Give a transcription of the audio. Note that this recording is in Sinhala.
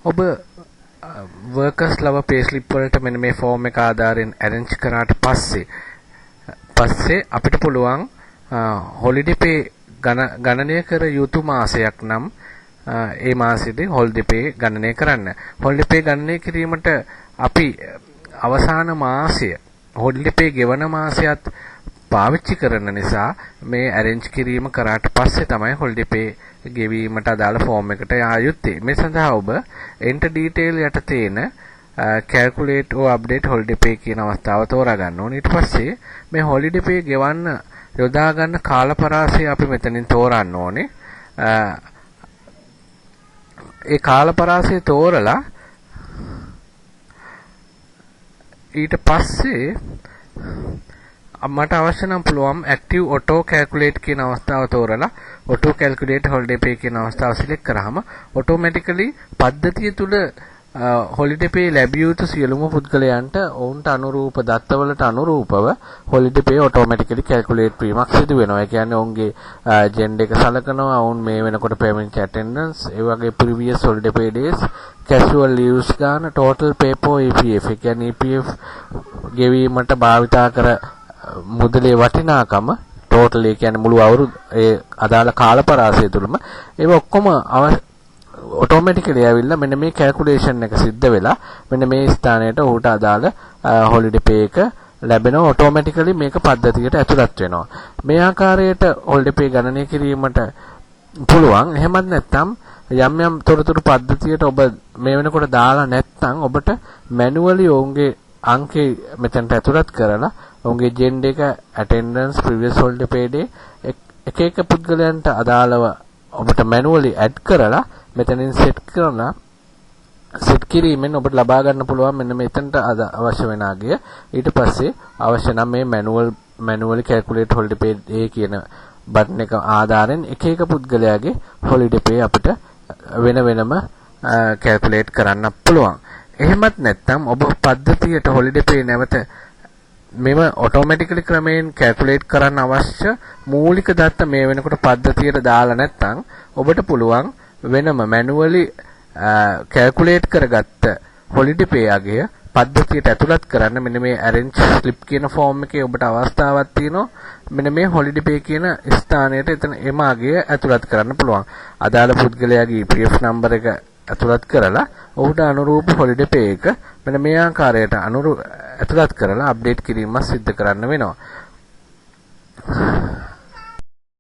ඔබ workers ලව payslip වලට මෙන්න මේ form එක ආධාරයෙන් arrange කරාට පස්සේ අපිට පුළුවන් holiday pay ගණනය කර යුතු මාසයක් නම් ඒ මාසෙදී holiday pay ගණනය කරන්න. holiday pay ගණනය කිරීමට අපි අවසාන මාසය holiday pay ගෙවන මාසයත් පාවිච්චි කරන නිසා මේ arrange කිරීම කරාට පස්සේ තමයි holiday pay ගෙවීමට අදාළ form එකට යා යුත්තේ. මේ සඳහා ඔබ enter detail යට තියෙන calculate or update holiday pay කියන අවස්ථාව තෝරා ගන්න ඕනේ. ඊට පස්සේ මේ holiday pay ගෙවන්න යොදා ගන්න කාලපරාසය අපි මෙතනින් තෝරන්න ඕනේ. ඒ කාලපරාසය තෝරලා ඊට පස්සේ මට අවශ්‍ය නම් පුළුවන් active auto calculate කියන අවස්ථාව තෝරලා auto calculate holiday pay කියන අවස්ථාව select කරාම automatically පද්ධතිය තුල holiday pay ලැබිය යුතු සියලුම පුද්ගලයන්ට ඔවුන්ට අනුරූප දත්තවලට අනුරූපව holiday pay automatically calculate වීමක් සිදු වෙනවා. ඒ කියන්නේ ඔවුන්ගේ gender එක සලකනවා, ඔවුන් මේ වෙනකොට payment attendance, ඒ වගේ previous holiday pay days, casual leaves ගන්න, total pay for EPF. ඒ කියන්නේ EPF ගෙවීමට භාවිතා කර මුදලේ වටිනාකම total ඒ කියන්නේ මුළු අවුරුදු ඒ අදාළ කාලපරාසය තුළම ඒව ඔක්කොම automatically ඇවිල්ලා මෙන්න මේ calculation එක සිද්ධ වෙලා මෙන්න මේ ස්ථානයට උට අදාළ holiday pay එක ලැබෙනවා. automatically මේක පද්ධතියට ඇතුළත් වෙනවා. මේ ආකාරයට holiday pay ගණනය කිරීමට පුළුවන්. එහෙමත් නැත්නම් යම් යම් තොරතුරු පද්ධතියට ඔබ මේ වෙනකොට දාලා නැත්නම් ඔබට manually ඔවුන්ගේ අංකේ මෙතනට ඇතුළත් කරලා ඔවුන්ගේ gender එක, attendance, previous holiday pay day එක පුද්ගලයන්ට අදාළව ඔබට manually add කරලා මෙතනින් set කිරීමෙන් ඔබට ලබා ගන්න පුළුවන් මෙන්න මෙතනට අවශ්‍ය වෙන අගය. ඊට පස්සේ අවශ්‍ය නම් මේ manually calculate holiday pay day කියන බටන් එක ආධාරයෙන් එක පුද්ගලයාගේ holiday pay අපිට වෙනම calculate කරන්න පුළුවන්. එහෙමත් නැත්නම් ඔබ පද්ධතියට holiday pay නැවත මෙම automatically ක්‍රමයෙන් calculate කරන්න අවශ්‍ය මූලික දත්ත මේ වෙනකොට පද්ධතියට දාලා නැත්නම් ඔබට පුළුවන් වෙනම manually calculate කරගත්ත holiday pay අගය පද්ධතියට ඇතුළත් කරන්න මෙන්න මේ arrange slip කියන form එකේ ඔබට අවස්ථාවක් තියෙනවා. මෙන්න මේ holiday pay කියන ස්ථානයට එතන එම අගය ඇතුළත් කරන්න පුළුවන්. අදාළ පුද්ගලයාගේ EPF number එක ඇතුළත් කරලා ඔහුට අනුරූප holiday pay එක මෙන්න මේ ආකාරයට ඇතුළත් කරලා අප්ඩේට් කිරීමක් සිදු කරන්න වෙනවා.